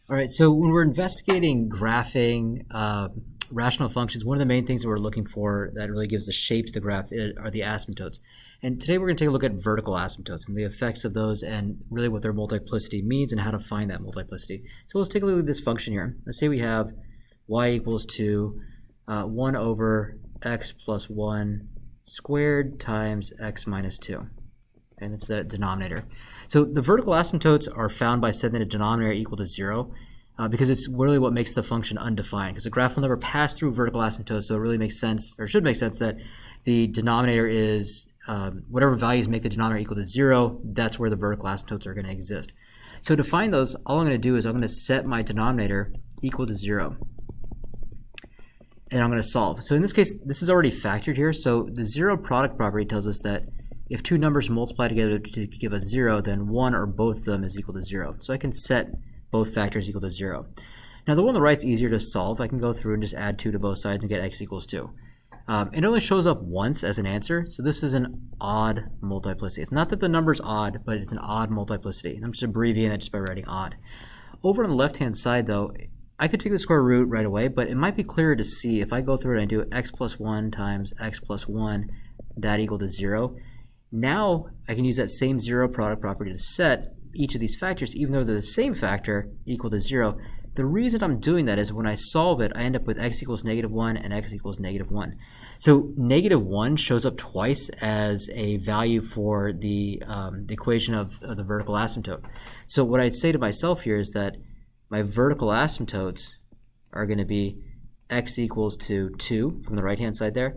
All right, so when we're investigating graphing rational functions, one of the main things that we're looking for that really gives a shape to the graph are the asymptotes. And today we're going to take a look at vertical asymptotes and the effects of those and really what their multiplicity means and how to find that multiplicity. So let's take a look at this function here. Let's say we have y equals to 1 over x plus 1 squared times x minus 2. And that's the denominator. So the vertical asymptotes are found by setting the denominator equal to 0 because it's really what makes the function undefined. Because the graph will never pass through vertical asymptotes, so it really makes sense, or should make sense, that the denominator is whatever values make the denominator equal to 0, that's where the vertical asymptotes are going to exist. So to find those, all I'm going to do is I'm going to set my denominator equal to 0. And I'm going to solve. So in this case, this is already factored here. So the zero product property tells us that if two numbers multiply together to give us 0, then one or both of them is equal to 0. So I can set both factors equal to 0. Now the one on the right is easier to solve. I can go through and just add 2 to both sides and get x equals 2. It only shows up once as an answer, so this is an odd multiplicity. It's not that the number's odd, but it's an odd multiplicity. I'm just abbreviating that just by writing odd. Over on the left-hand side, though, I could take the square root right away, but it might be clearer to see if I go through it and do x plus 1 times x plus 1, that equal to 0. Now I can use that same zero product property to set each of these factors, even though they're the same factor, equal to 0. The reason I'm doing that is when I solve it, I end up with x equals -1 and x equals -1. So -1 shows up twice as a value for the equation of the vertical asymptote. So what I'd say to myself here is that my vertical asymptotes are going to be x equals to 2 from the right-hand side there,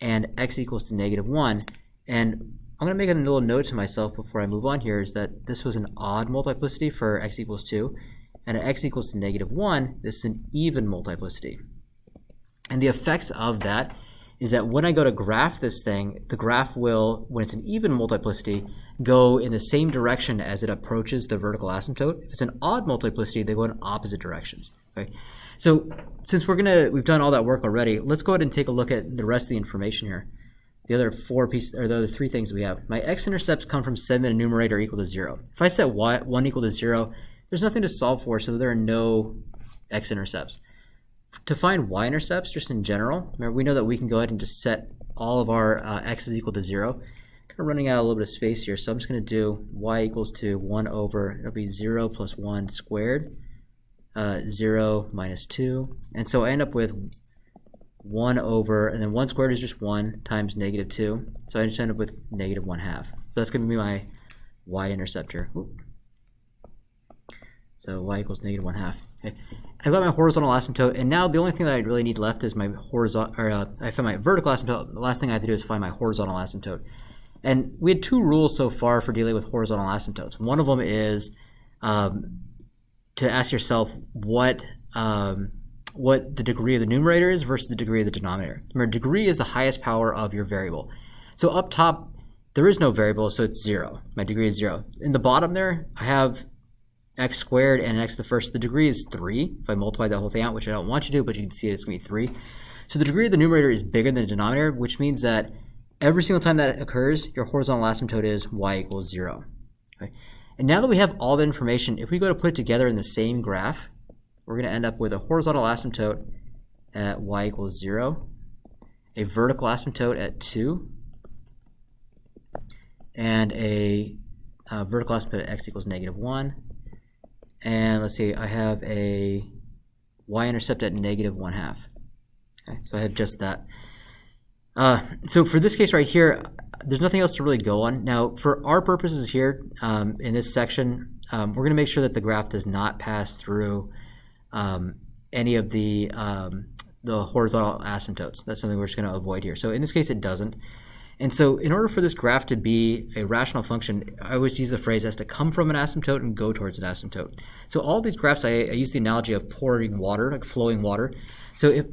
and x equals to -1. And I'm going to make a little note to myself before I move on here is that this was an odd multiplicity for x equals 2, and at x equals to -1, this is an even multiplicity. And the effects of that is that when I go to graph this thing, the graph will, when it's an even multiplicity, go in the same direction as it approaches the vertical asymptote. If it's an odd multiplicity, they go in opposite directions. Okay? So since we've done all that work already, let's go ahead and take a look at the rest of the information here. The other the other 3 things we have. My x-intercepts come from setting the numerator equal to 0. If I set 1 equal to 0, there's nothing to solve for, so there are no x-intercepts. To find y-intercepts, just in general, remember we know that we can go ahead and just set all of our x's equal to 0. Kind of running out a little bit of space here, so I'm just going to do y equals to 1 over, it'll be 0 plus 1 squared, 0 minus 2, and so I end up with 1 over, and then 1 squared is just 1 times -2, so I just end up with -1/2. So that's going to be my y-intercept here. So y equals -1/2. Okay. I've got my horizontal asymptote, and now the only thing that I really need left is my horizontal, I found my vertical asymptote. The last thing I have to do is find my horizontal asymptote. And we had 2 rules so far for dealing with horizontal asymptotes. One of them is to ask yourself what the degree of the numerator is versus the degree of the denominator. Remember, degree is the highest power of your variable. So up top, there is no variable, so it's 0. My degree is 0. In the bottom there, I have x squared and an x to the first. The degree is 3. If I multiply that whole thing out, which I don't want you to do, but you can see it's going to be 3. So the degree of the numerator is bigger than the denominator, which means that every single time that occurs, your horizontal asymptote is y equals 0. Okay? And now that we have all the information, if we go to put it together in the same graph, we're going to end up with a horizontal asymptote at y equals 0, a vertical asymptote at 2, and a vertical asymptote at x equals -1. And let's see, I have a y-intercept at -1/2. Okay, so I have just that. So for this case right here, there's nothing else to really go on. Now, for our purposes here in this section, we're going to make sure that the graph does not pass through any of the horizontal asymptotes. That's something we're just going to avoid here. So in this case, it doesn't. And so in order for this graph to be a rational function, I always use the phrase as to come from an asymptote and go towards an asymptote. So all these graphs, I use the analogy of pouring water, like flowing water. So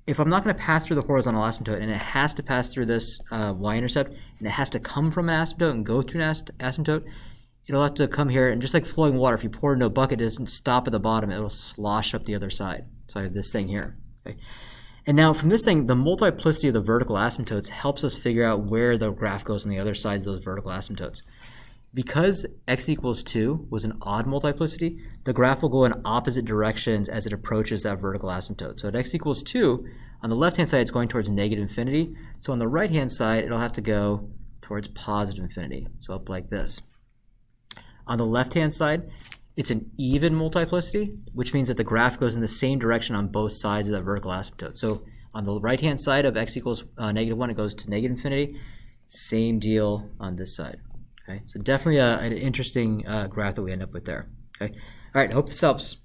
if I'm not going to pass through the horizontal asymptote and it has to pass through this y-intercept and it has to come from an asymptote and go through an asymptote, it'll have to come here, and just like flowing water, if you pour it into a bucket, it doesn't stop at the bottom, it'll slosh up the other side. So I have this thing here. Okay. And now from this thing, the multiplicity of the vertical asymptotes helps us figure out where the graph goes on the other sides of those vertical asymptotes. because x equals 2 was an odd multiplicity, the graph will go in opposite directions as it approaches that vertical asymptote. So at x equals 2, on the left-hand side, it's going towards negative infinity. So on the right-hand side, it'll have to go towards positive infinity, so up like this. On the left-hand side, it's an even multiplicity, which means that the graph goes in the same direction on both sides of that vertical asymptote. So on the right-hand side of x equals -1, it goes to negative infinity. Same deal on this side. Okay, so definitely an interesting graph that we end up with there. Okay, all right, hope this helps.